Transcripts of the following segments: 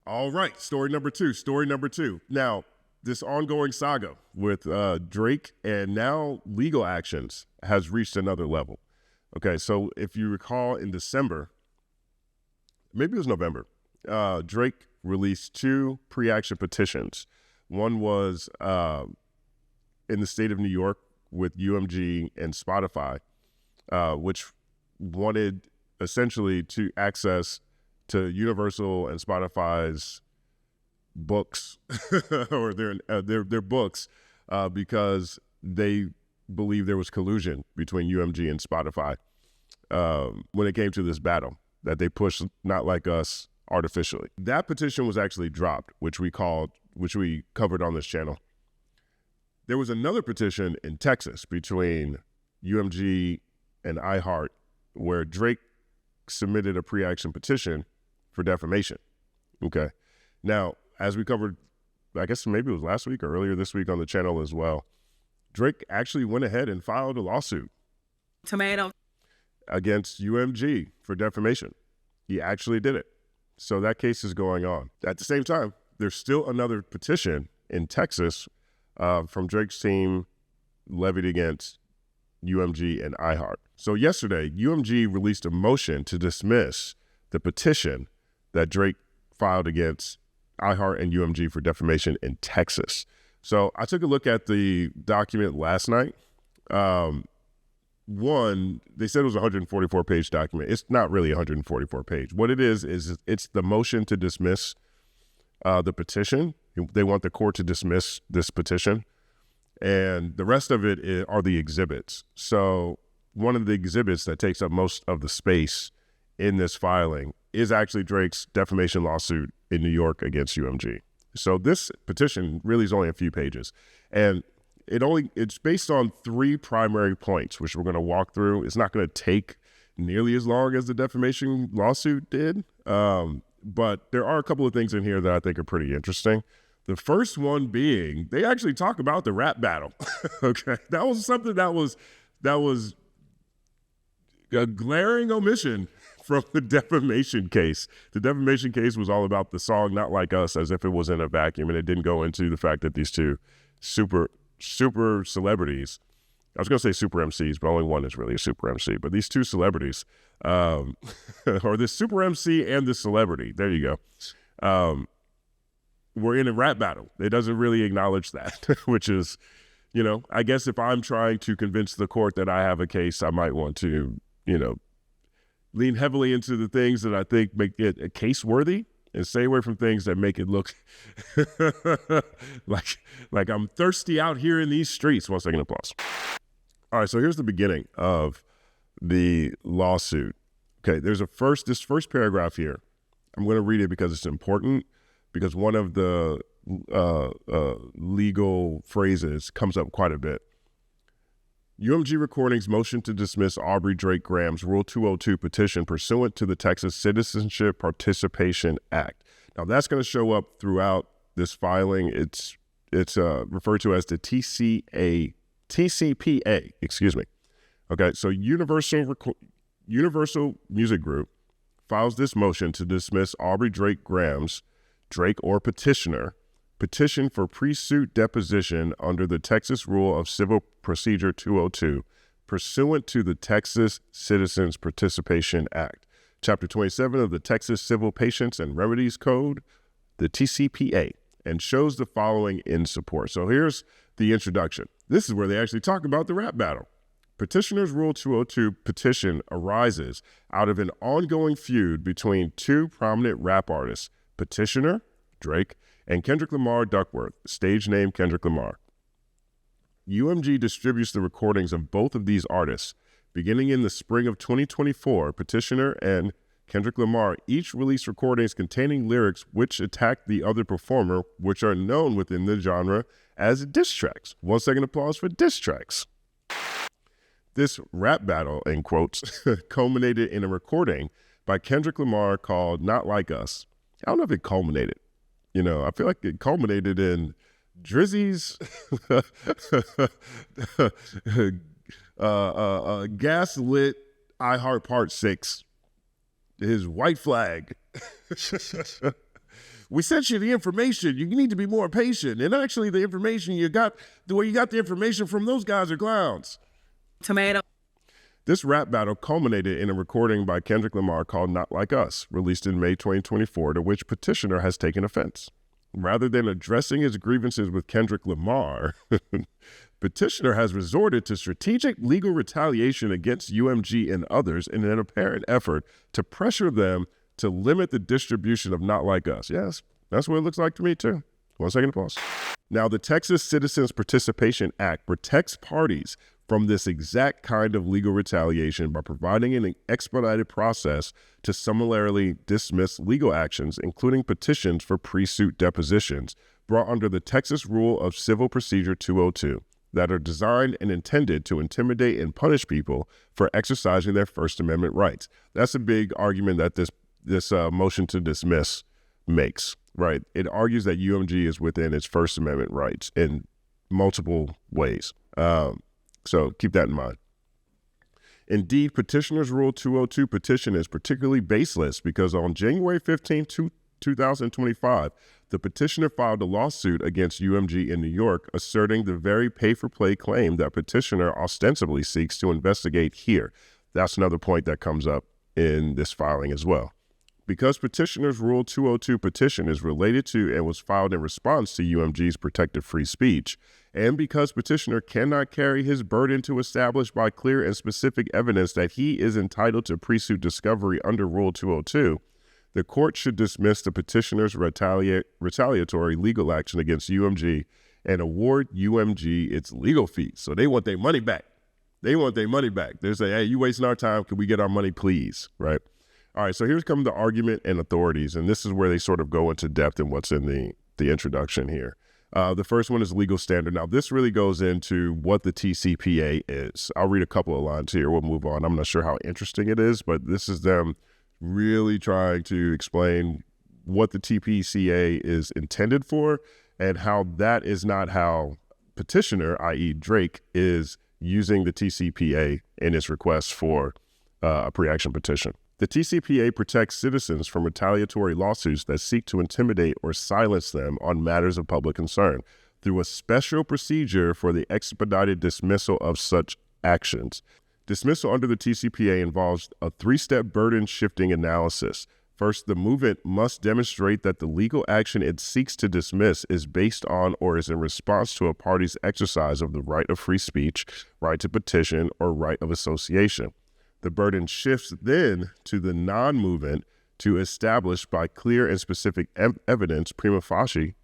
All right, story number two. Now, this ongoing saga with Drake and now legal actions has reached another level. Okay, so if you recall in December, maybe it was November, Drake released two pre-action petitions. One was in the state of New York with UMG and Spotify, which wanted essentially to access to Universal and Spotify's books or their books because they believe there was collusion between UMG and Spotify when it came to this battle that they pushed Not Like Us artificially. That petition was actually dropped, which we covered on this channel. There was another petition in Texas between UMG and iHeart where Drake submitted a pre-action petition for defamation. Okay. Now, as we covered, I guess maybe it was last week or earlier this week on the channel as well, Drake actually went ahead and filed a lawsuit against UMG for defamation. He actually did it. So that case is going on. At the same time, there's still another petition in Texas from Drake's team levied against UMG and iHeart. So yesterday, UMG released a motion to dismiss the petition that Drake filed against iHeart and UMG for defamation in Texas. So I took a look at the document last night. One, they said it was a 144-page document. It's not really 144-page. What it is it's the motion to dismiss the petition. They want the court to dismiss this petition. And the rest of it are the exhibits. So one of the exhibits that takes up most of the space in this filing is actually Drake's defamation lawsuit in New York against UMG. So this petition really is only a few pages. And it's based on three primary points, which we're going to walk through. It's not going to take nearly as long as the defamation lawsuit did. But there are a couple of things in here that I think are pretty interesting. The first one being, they actually talk about the rap battle. Okay. That was something that was a glaring omission from the defamation case. The defamation case was all about the song Not Like Us, as if it was in a vacuum, and it didn't go into the fact that these two super celebrities, I was going to say super MCs, but only one is really a super MC, but these two celebrities, or this super MC and this celebrity, there you go, were in a rap battle. It doesn't really acknowledge that, which is, I guess if I'm trying to convince the court that I have a case, I might want to, lean heavily into the things that I think make it a case worthy and stay away from things that make it look like I'm thirsty out here in these streets. 1 second, applause. All right, so here's the beginning of the lawsuit. Okay, there's this first paragraph here. I'm going to read it because it's important, because one of the legal phrases comes up quite a bit. UMG Recordings motion to dismiss Aubrey Drake Graham's Rule 202 petition pursuant to the Texas Citizenship Participation Act. Now that's going to show up throughout this filing. It's referred to as the TCPA, excuse me. Okay, so Universal Music Group files this motion to dismiss Aubrey Drake Graham's Drake or petitioner petition for pre-suit deposition under the Texas Rule of Civil Procedure 202, pursuant to the Texas Citizens Participation Act, Chapter 27 of the Texas Civil Patients and Remedies Code, the TCPA, and shows the following in support. So here's the introduction. This is where they actually talk about the rap battle. Petitioner's Rule 202 petition arises out of an ongoing feud between two prominent rap artists, Petitioner, Drake, and Kendrick Lamar Duckworth, stage name Kendrick Lamar. UMG distributes the recordings of both of these artists. Beginning in the spring of 2024, Petitioner and Kendrick Lamar each released recordings containing lyrics which attack the other performer, which are known within the genre as diss tracks. 1 second applause for diss tracks. This rap battle, in quotes, culminated in a recording by Kendrick Lamar called Not Like Us. I don't know if it culminated. I feel like it culminated in Drizzy's gaslit iHeart Part 6, his White Flag, we sent you the information. You need to be more patient. And actually the information you got, the way you got the information from, those guys are clowns. Tomato. This rap battle culminated in a recording by Kendrick Lamar called Not Like Us, released in May 2024, to which Petitioner has taken offense. Rather than addressing his grievances with Kendrick Lamar, Petitioner has resorted to strategic legal retaliation against UMG and others in an apparent effort to pressure them to limit the distribution of Not Like Us. Yes, that's what it looks like to me too. 1 second, pause. Now, the Texas Citizens Participation Act protects parties from this exact kind of legal retaliation by providing an expedited process to summarily dismiss legal actions, including petitions for pre-suit depositions brought under the Texas Rule of Civil Procedure 202 that are designed and intended to intimidate and punish people for exercising their First Amendment rights. That's a big argument that this motion to dismiss makes, right? It argues that UMG is within its First Amendment rights in multiple ways. So keep that in mind. Indeed, Petitioner's Rule 202 petition is particularly baseless because on January 15, 2025, the petitioner filed a lawsuit against UMG in New York asserting the very pay-for-play claim that petitioner ostensibly seeks to investigate here. That's another point that comes up in this filing as well. Because Petitioner's Rule 202 petition is related to and was filed in response to UMG's protected free speech, and because Petitioner cannot carry his burden to establish by clear and specific evidence that he is entitled to pre-suit discovery under Rule 202, the court should dismiss the petitioner's retaliatory legal action against UMG and award UMG its legal fees. So they want their money back. They want their money back. They say, hey, you wasting our time. Can we get our money, please? Right? All right, so here's come the argument and authorities, and this is where they sort of go into depth in what's in the introduction here. The first one is legal standard. Now, this really goes into what the TCPA is. I'll read a couple of lines here. We'll move on. I'm not sure how interesting it is, but this is them really trying to explain what the TPCA is intended for and how that is not how petitioner, i.e. Drake, is using the TCPA in its request for a pre-action petition. The TCPA protects citizens from retaliatory lawsuits that seek to intimidate or silence them on matters of public concern through a special procedure for the expedited dismissal of such actions. Dismissal under the TCPA involves a three-step burden-shifting analysis. First, the movement must demonstrate that the legal action it seeks to dismiss is based on or is in response to a party's exercise of the right of free speech, right to petition, or right of association. The burden shifts then to the non-movement to establish by clear and specific evidence, prima facie,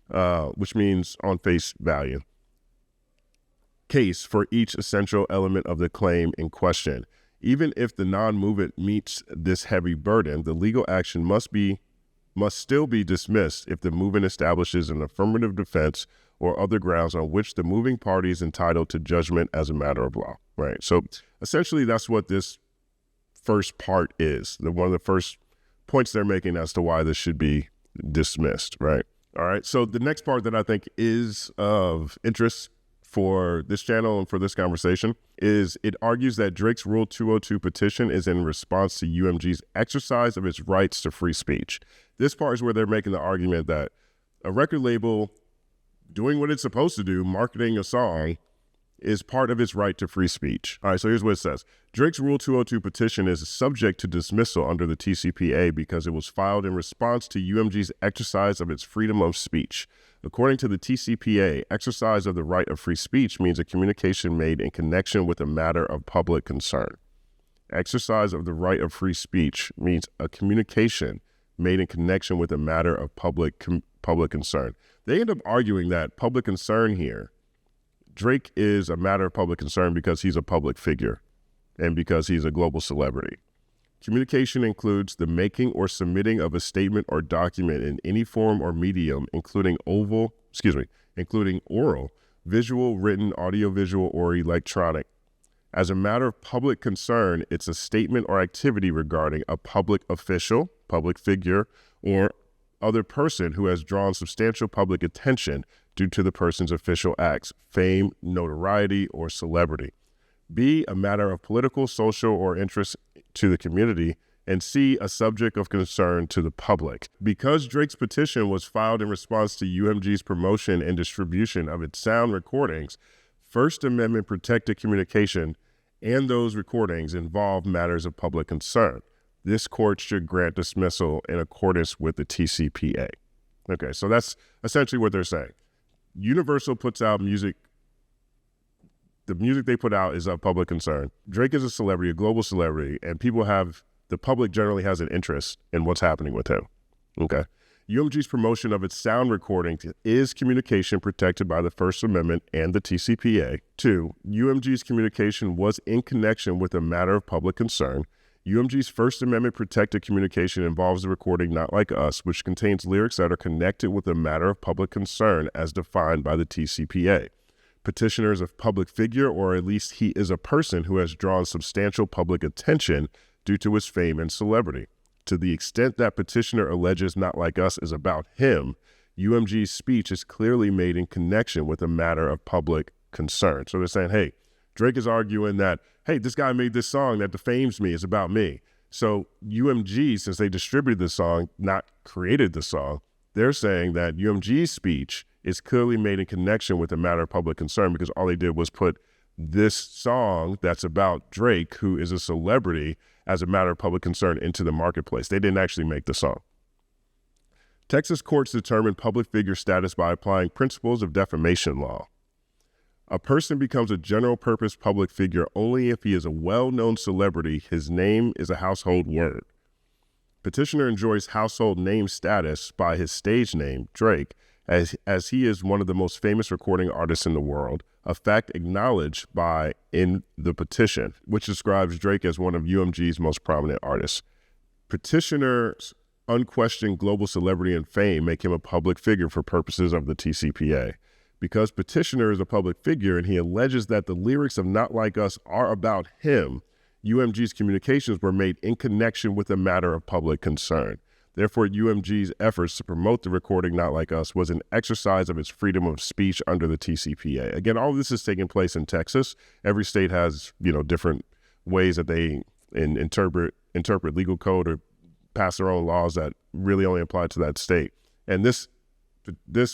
which means on face value, case for each essential element of the claim in question. Even if the non-movement meets this heavy burden, the legal action must still be dismissed if the movement establishes an affirmative defense or other grounds on which the moving party is entitled to judgment as a matter of law. Right. So essentially, that's what this first part is. One of the first points they're making as to why this should be dismissed. Right. All right. So the next part that I think is of interest for this channel and for this conversation is it argues that Drake's Rule 202 petition is in response to UMG's exercise of its rights to free speech. This part is where they're making the argument that a record label doing what it's supposed to do, marketing a song, is part of its right to free speech. All right, so here's what it says. Drake's Rule 202 petition is subject to dismissal under the TCPA because it was filed in response to UMG's exercise of its freedom of speech. According to the TCPA, exercise of the right of free speech means a communication made in connection with a matter of public concern. Exercise of the right of free speech means a communication made in connection with a matter of public concern. They end up arguing that public concern here, Drake is a matter of public concern because he's a public figure and because he's a global celebrity. Communication includes the making or submitting of a statement or document in any form or medium, including oral, visual, written, audiovisual, or electronic. As a matter of public concern, it's a statement or activity regarding a public official, public figure, or other person who has drawn substantial public attention due to the person's official acts, fame, notoriety, or celebrity. B, a matter of political, social, or interest to the community, and C, a subject of concern to the public. Because Drake's petition was filed in response to UMG's promotion and distribution of its sound recordings, First Amendment protected communication and those recordings involve matters of public concern. This court should grant dismissal in accordance with the TCPA. Okay, so that's essentially what they're saying. Universal puts out music. The music they put out is of public concern. Drake is a celebrity, a global celebrity, and the public generally has an interest in what's happening with him. Okay. UMG's promotion of its sound recording is communication protected by the First Amendment and the TCPA. 2, UMG's communication was in connection with a matter of public concern. UMG's First Amendment protected communication involves the recording Not Like Us, which contains lyrics that are connected with a matter of public concern as defined by the TCPA. Petitioner is a public figure, or at least he is a person who has drawn substantial public attention due to his fame and celebrity. To the extent that petitioner alleges Not Like Us is about him, UMG's speech is clearly made in connection with a matter of public concern. So they're saying, hey, Drake is arguing that, hey, this guy made this song that defames me, it's about me. So UMG, since they distributed the song, not created the song, they're saying that UMG's speech is clearly made in connection with a matter of public concern because all they did was put this song that's about Drake, who is a celebrity, as a matter of public concern into the marketplace. They didn't actually make the song. Texas courts determine public figure status by applying principles of defamation law. A person becomes a general purpose public figure only if he is a well-known celebrity. His name is a household word. Petitioner enjoys household name status by his stage name, Drake, as he is one of the most famous recording artists in the world, a fact acknowledged in the petition, which describes Drake as one of UMG's most prominent artists. Petitioner's unquestioned global celebrity and fame make him a public figure for purposes of the TCPA. Because Petitioner is a public figure and he alleges that the lyrics of Not Like Us are about him, UMG's communications were made in connection with a matter of public concern. Therefore, UMG's efforts to promote the recording Not Like Us was an exercise of its freedom of speech under the TCPA. Again, all of this is taking place in Texas. Every state has, different ways that they interpret legal code or pass their own laws that really only apply to that state. And this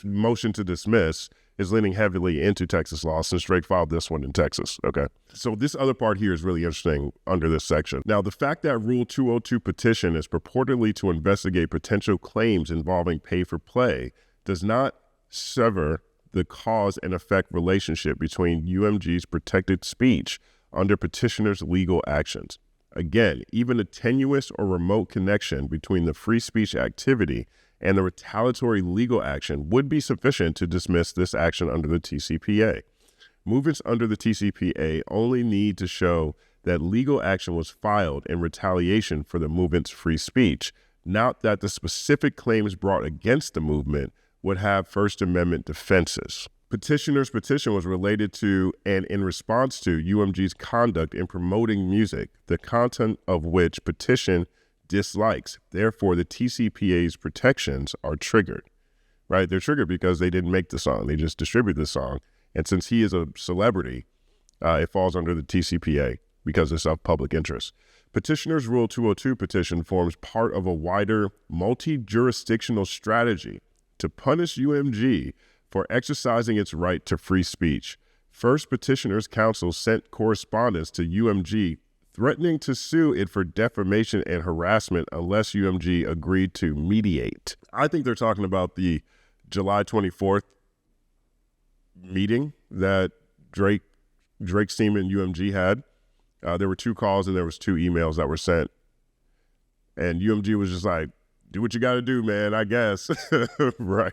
motion to dismiss is leaning heavily into Texas law since Drake filed this one in Texas, okay? So this other part here is really interesting under this section. Now, the fact that Rule 202 petition is purportedly to investigate potential claims involving pay-for-play does not sever the cause and effect relationship between UMG's protected speech under petitioner's legal actions. Again, even a tenuous or remote connection between the free speech activity and the retaliatory legal action would be sufficient to dismiss this action under the TCPA. Movements under the TCPA only need to show that legal action was filed in retaliation for the movement's free speech, not that the specific claims brought against the movement would have First Amendment defenses. Petitioner's petition was related to and in response to UMG's conduct in promoting music, the content of which petition dislikes. Therefore, the TCPA's protections are triggered, right? They're triggered because they didn't make the song. They just distributed the song. And since he is a celebrity, it falls under the TCPA because it's of public interest. Petitioner's Rule 202 petition forms part of a wider multi-jurisdictional strategy to punish UMG for exercising its right to free speech. First, Petitioner's counsel sent correspondence to UMG threatening to sue it for defamation and harassment unless UMG agreed to mediate. I think they're talking about the July 24th meeting that Drake's team and UMG had. There were 2 calls and there was 2 emails that were sent. And UMG was just like, do what you got to do, man, I guess. Right.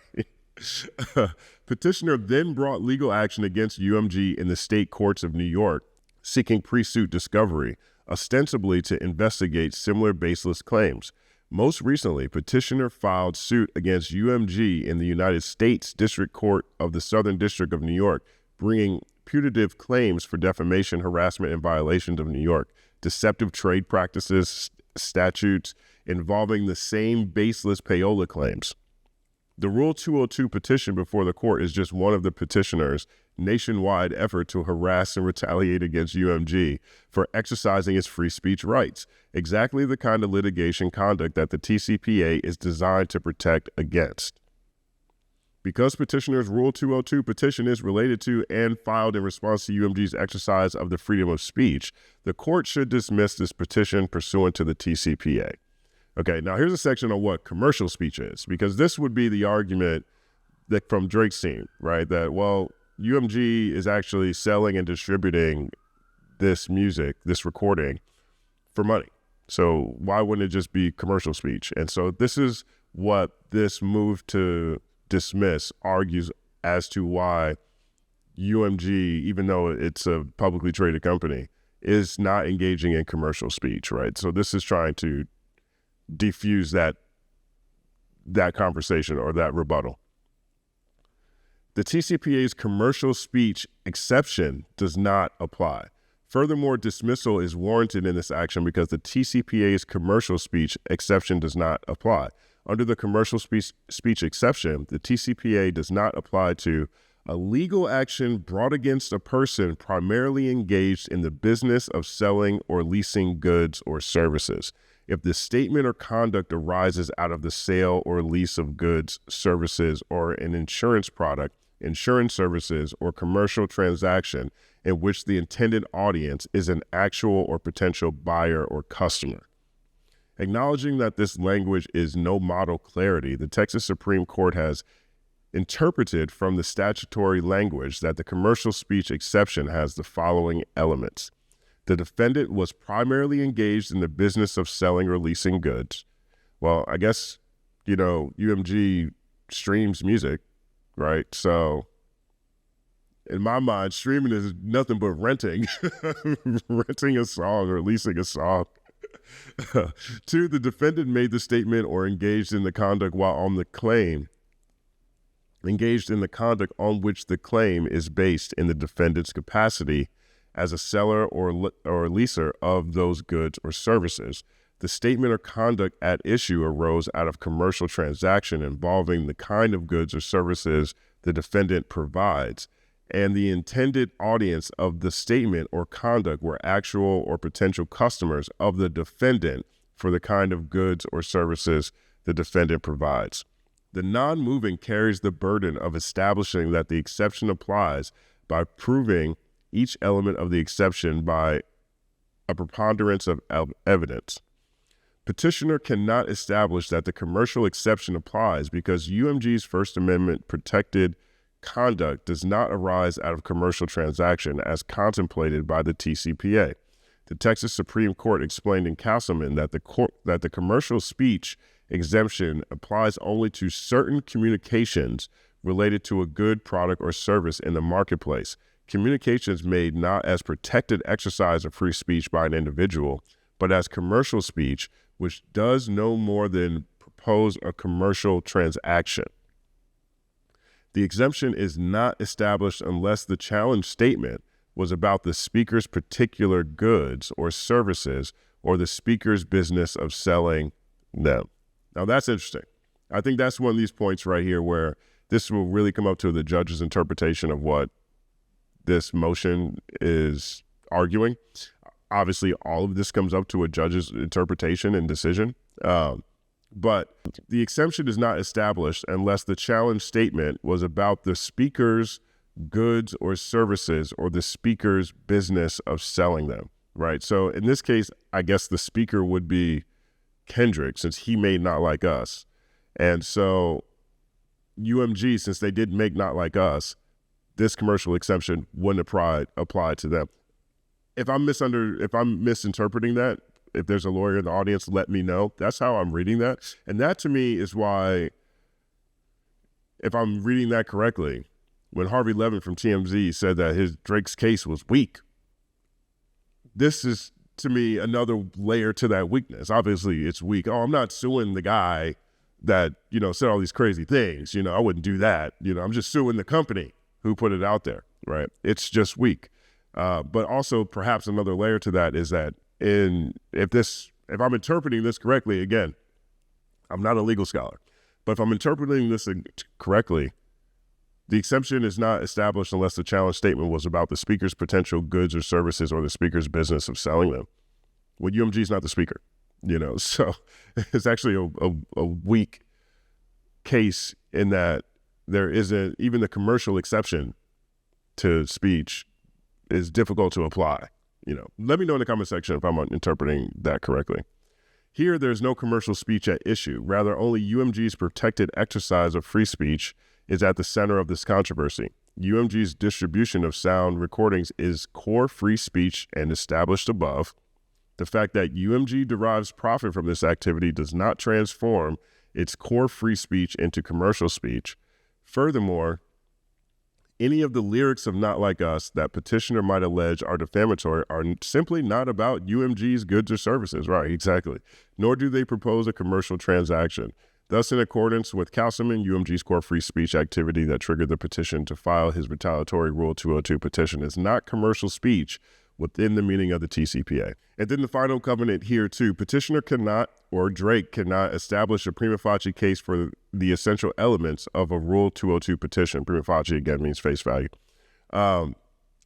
Petitioner then brought legal action against UMG in the state courts of New York, seeking pre-suit discovery, ostensibly to investigate similar baseless claims. Most recently, Petitioner filed suit against UMG in the United States District Court of the Southern District of New York, bringing putative claims for defamation, harassment, and violations of New York, deceptive trade practices, statutes involving the same baseless payola claims. The Rule 202 petition before the court is just one of the petitioner's nationwide effort to harass and retaliate against UMG for exercising its free speech rights, exactly the kind of litigation conduct that the TCPA is designed to protect against. Because petitioner's Rule 202 petition is related to and filed in response to UMG's exercise of the freedom of speech, the court should dismiss this petition pursuant to the TCPA. Okay, now here's a section on what commercial speech is, because this would be the argument that from Drake's team, right? That, well, UMG is actually selling and distributing this music, this recording, for money. So why wouldn't it just be commercial speech? And so this is what this move to dismiss argues as to why UMG, even though it's a publicly traded company, is not engaging in commercial speech, right? So this is trying to defuse that conversation or that rebuttal. The TCPA's commercial speech exception does not apply. Furthermore, dismissal is warranted in this action because the TCPA's commercial speech exception does not apply. Under the commercial speech exception, the TCPA does not apply to a legal action brought against a person primarily engaged in the business of selling or leasing goods or services. If the statement or conduct arises out of the sale or lease of goods, services, or an insurance product, insurance services, or commercial transaction in which the intended audience is an actual or potential buyer or customer. Acknowledging that this language is no model clarity, the Texas Supreme Court has interpreted from the statutory language that the commercial speech exception has the following elements. The defendant was primarily engaged in the business of selling or leasing goods. Well, I guess, UMG streams music, right? So in my mind, streaming is nothing but renting, renting a song or leasing a song. 2, the defendant made the statement or engaged in the conduct while on the claim, engaged in the conduct on which the claim is based in the defendant's capacity as a seller or leaser of those goods or services. The statement or conduct at issue arose out of commercial transaction involving the kind of goods or services the defendant provides, and the intended audience of the statement or conduct were actual or potential customers of the defendant for the kind of goods or services the defendant provides. The non-moving carries the burden of establishing that the exception applies by proving each element of the exception by a preponderance of evidence. Petitioner cannot establish that the commercial exception applies because UMG's First Amendment protected conduct does not arise out of commercial transaction as contemplated by the TCPA. The Texas Supreme Court explained in Castleman that the commercial speech exemption applies only to certain communications related to a good, product, or service in the marketplace. Communications made not as protected exercise of free speech by an individual, but as commercial speech, which does no more than propose a commercial transaction. The exemption is not established unless the challenge statement was about the speaker's particular goods or services or the speaker's business of selling them. Now that's interesting. I think that's one of these points right here where this will really come up to the judge's interpretation of what this motion is arguing. Obviously, all of this comes up to a judge's interpretation and decision. But the exemption is not established unless the challenge statement was about the speaker's goods or services or the speaker's business of selling them, right? So in this case, I guess the speaker would be Kendrick, since he made Not Like Us. And so UMG, since they did make Not Like Us, this commercial exception wouldn't apply to them. If I'm misinterpreting that, if there's a lawyer in the audience, let me know. That's how I'm reading that. And that to me is why, if I'm reading that correctly, when Harvey Levin from TMZ said that Drake's case was weak, this is, to me, another layer to that weakness. Obviously, it's weak. Oh, I'm not suing the guy that, said all these crazy things. I wouldn't do that. I'm just suing the company who put it out there, right? It's just weak. But also perhaps another layer to that is that if I'm interpreting this correctly, again, I'm not a legal scholar, But if I'm interpreting this correctly, the exception is not established unless the challenge statement was about the speaker's potential goods or services or the speaker's business of selling them. Well, UMG is not the speaker, so it's actually a weak case in that there isn't even the commercial exception to speech is difficult to apply. Let me know in the comment section if I'm interpreting that correctly. Here, there's no commercial speech at issue. Rather, only UMG's protected exercise of free speech is at the center of this controversy. UMG's distribution of sound recordings is core free speech and established above. The fact that UMG derives profit from this activity does not transform its core free speech into commercial speech. Furthermore, any of the lyrics of Not Like Us that petitioner might allege are defamatory are simply not about UMG's goods or services. Right, exactly. Nor do they propose a commercial transaction. Thus, in accordance with Councilman, UMG's core free speech activity that triggered the petition to file his retaliatory Rule 202 petition is not commercial speech within the meaning of the TCPA. And then the final covenant here too, petitioner cannot, or Drake cannot, establish a prima facie case for the essential elements of a Rule 202 petition. Prima facie, again, means face value.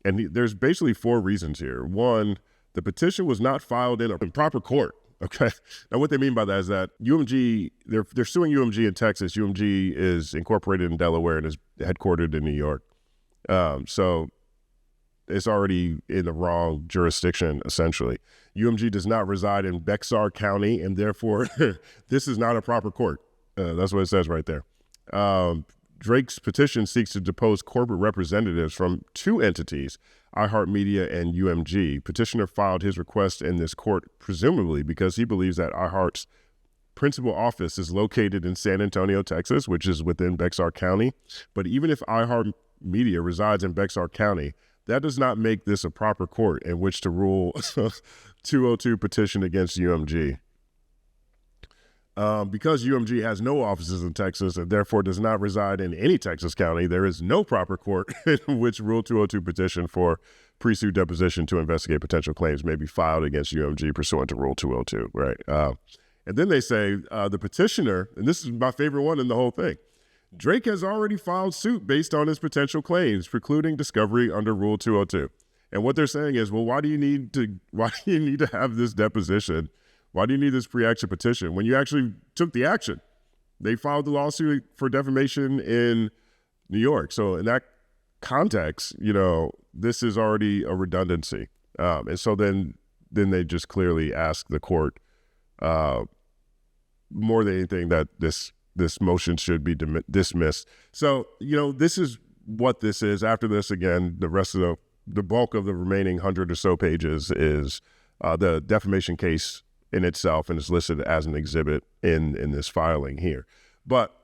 There's basically 4 reasons here. 1, the petition was not filed in proper court. Okay. Now, what they mean by that is that UMG, they're suing UMG in Texas. UMG is incorporated in Delaware and is headquartered in New York. So it's already in the wrong jurisdiction, essentially. UMG does not reside in Bexar County, and therefore this is not a proper court. That's what it says right there. Drake's petition seeks to depose corporate representatives from 2 entities, iHeartMedia and UMG. Petitioner filed his request in this court, presumably because he believes that iHeart's principal office is located in San Antonio, Texas, which is within Bexar County. But even if iHeartMedia resides in Bexar County, that does not make this a proper court in which to rule 202 petition against UMG. Because UMG has no offices in Texas and therefore does not reside in any Texas county, there is no proper court in which Rule 202 petition for pre-suit deposition to investigate potential claims may be filed against UMG pursuant to Rule 202, right? And then they say the petitioner, and this is my favorite one in the whole thing, Drake has already filed suit based on his potential claims, precluding discovery under Rule 202. And what they're saying is, well, why do you need to have this deposition? Why do you need this pre-action petition when you actually took the action? They filed the lawsuit for defamation in New York. So in that context, this is already a redundancy. And so then they just clearly ask the court more than anything that this motion should be dismissed. So, this is what this is. After this, again, the rest of the bulk of the remaining 100 or so pages is the defamation case in itself, and it's listed as an exhibit in this filing here. But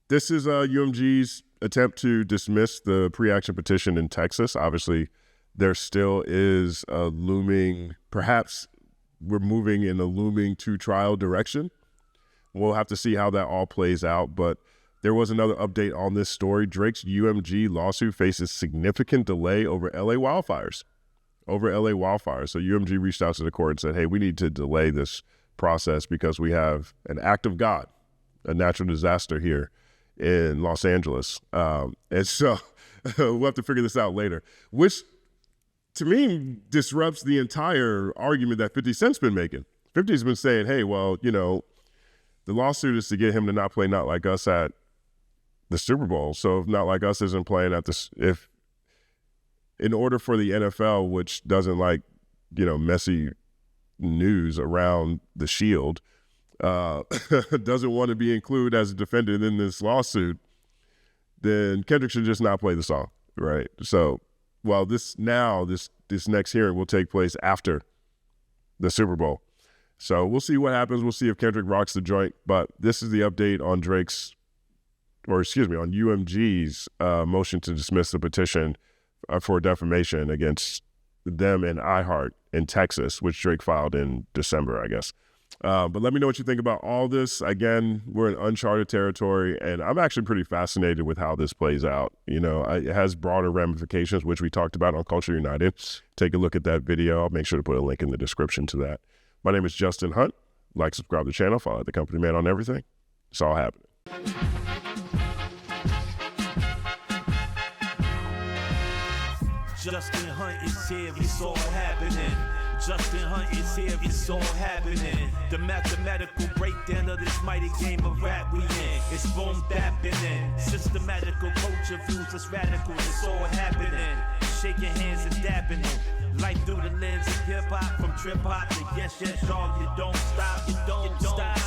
this is UMG's attempt to dismiss the pre-action petition in Texas. Obviously, there still is a looming, perhaps we're moving in a looming to-trial direction. We'll have to see how that all plays out, but there was another update on this story. Drake's UMG lawsuit faces significant delay over LA wildfires. So UMG reached out to the court and said, hey, we need to delay this process because we have an act of God, a natural disaster here in Los Angeles. And so we'll have to figure this out later, which to me disrupts the entire argument that 50 Cent's been making. 50's been saying, hey, well, the lawsuit is to get him to not play Not Like Us at the Super Bowl. So if Not Like Us isn't playing at if in order for the NFL, which doesn't like, messy news around the Shield, doesn't want to be included as a defendant in this lawsuit, then Kendrick should just not play the song, right? So, well, this next hearing will take place after the Super Bowl. So we'll see what happens. We'll see if Kendrick rocks the joint. But this is the update on on UMG's motion to dismiss the petition for defamation against them and iHeart in Texas, which Drake filed in December, I guess. But let me know what you think about all this. Again, we're in uncharted territory, and I'm actually pretty fascinated with how this plays out. It has broader ramifications, which we talked about on Culture United. Take a look at that video. I'll make sure to put a link in the description to that. My name is Justin Hunt. Like, subscribe to the channel, follow the company man on everything. It's all happening. Justin Hunte is here, it's all happening. Justin Hunte is here, it's all happening. The mathematical breakdown of this mighty game of rap we in. It's boom bapping. Systematical culture views us radical, it's all happening. Shaking hands and dapping it. Life through the lens of hip hop, from trip hop to yes, y'all, you don't stop, you don't stop.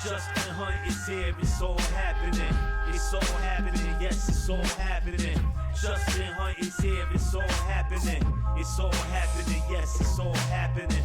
Justin Hunte is here, it's all happening. It's all happening, yes, it's all happening. Justin Hunte is here, it's all happening. It's all happening, yes, it's all happening.